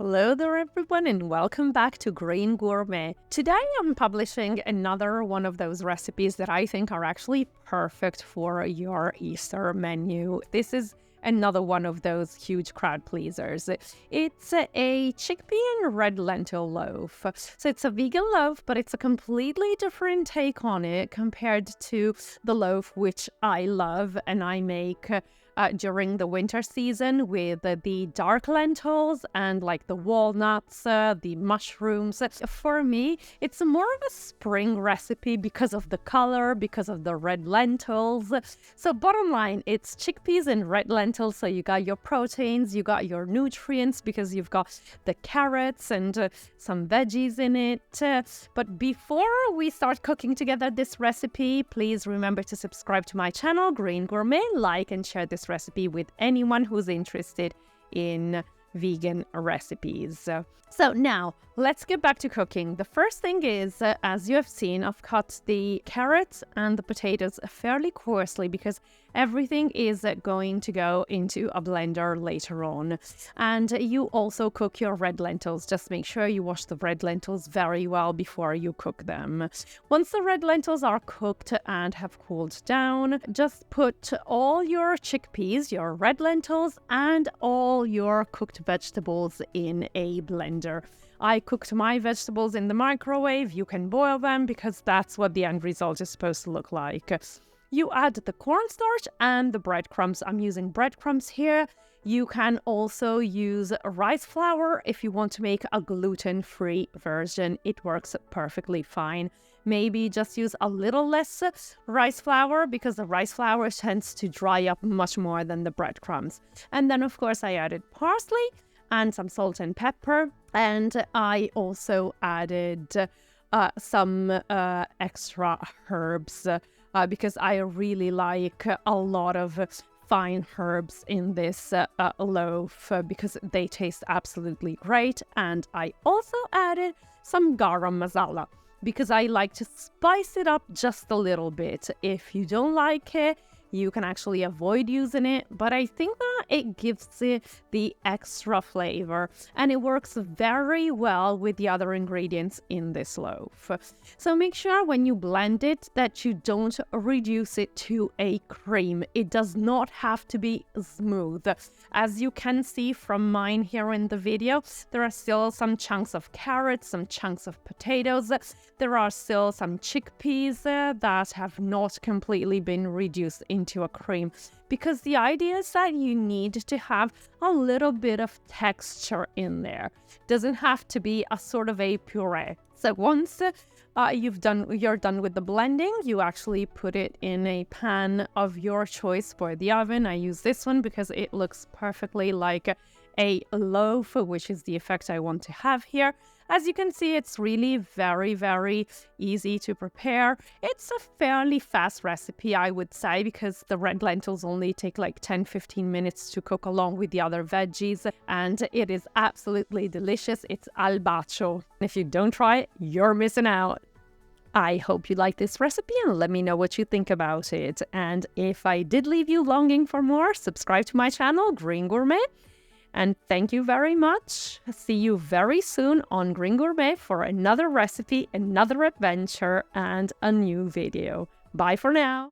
Hello there everyone and welcome back to Green Gourmet. Today I'm publishing another one of those recipes that I think are actually perfect for your Easter menu. This is another one of those huge crowd pleasers. It's a chickpea and red lentil loaf. So it's a vegan loaf, but it's a completely different take on it compared to the loaf which I love and I make during the winter season with the dark lentils and like the walnuts, the mushrooms. For me, it's more of a spring recipe because of the color, because of the red lentils. So bottom line, it's chickpeas and red lentils. So you got your proteins, you got your nutrients because you've got the carrots and some veggies in it. But before we start cooking together this recipe, please remember to subscribe to my channel, Green Gourmet, like and share this recipe with anyone who's interested in vegan recipes. So now let's get back to cooking. The first thing is, as you have seen, I've cut the carrots and the potatoes fairly coarsely because everything is going to go into a blender later on. And you also cook your red lentils. Just make sure you wash the red lentils very well before you cook them. Once the red lentils are cooked and have cooled down, just put all your chickpeas, your red lentils, and all your cooked vegetables in a blender. I cooked my vegetables in the microwave. You can boil them because that's what the end result is supposed to look like. You add the cornstarch and the breadcrumbs. I'm using breadcrumbs here. You can also use rice flour if you want to make a gluten-free version. It works perfectly fine. Maybe just use a little less rice flour because the rice flour tends to dry up much more than the breadcrumbs. And then, of course, I added parsley and some salt and pepper. And I also added some extra herbs because I really like a lot of fine herbs in this loaf because they taste absolutely great. And I also added some garam masala because I like to spice it up just a little bit. If you don't like it, you can actually avoid using it, but I think that it gives it the extra flavor and it works very well with the other ingredients in this loaf. So make sure when you blend it that you don't reduce it to a cream. It does not have to be smooth. As you can see from mine here in the video, there are still some chunks of carrots, some chunks of potatoes. There are still some chickpeas that have not completely been reduced into a cream because the idea is that you need to have a little bit of texture in there. Doesn't have to be a sort of a puree. So once you're done with the blending, you actually put it in a pan of your choice for the oven. I use this one because it looks perfectly like a loaf, which is the effect I want to have here. As you can see, it's really very, very easy to prepare. It's a fairly fast recipe, I would say, because the red lentils only take like 10-15 minutes to cook along with the other veggies, and it is absolutely delicious. It's al bacio. If you don't try it, you're missing out. I hope you like this recipe and let me know what you think about it. And if I did leave you longing for more, subscribe to my channel, Green Gourmet. And thank you very much. See you very soon on Green Gourmet for another recipe, another adventure, and a new video. Bye for now.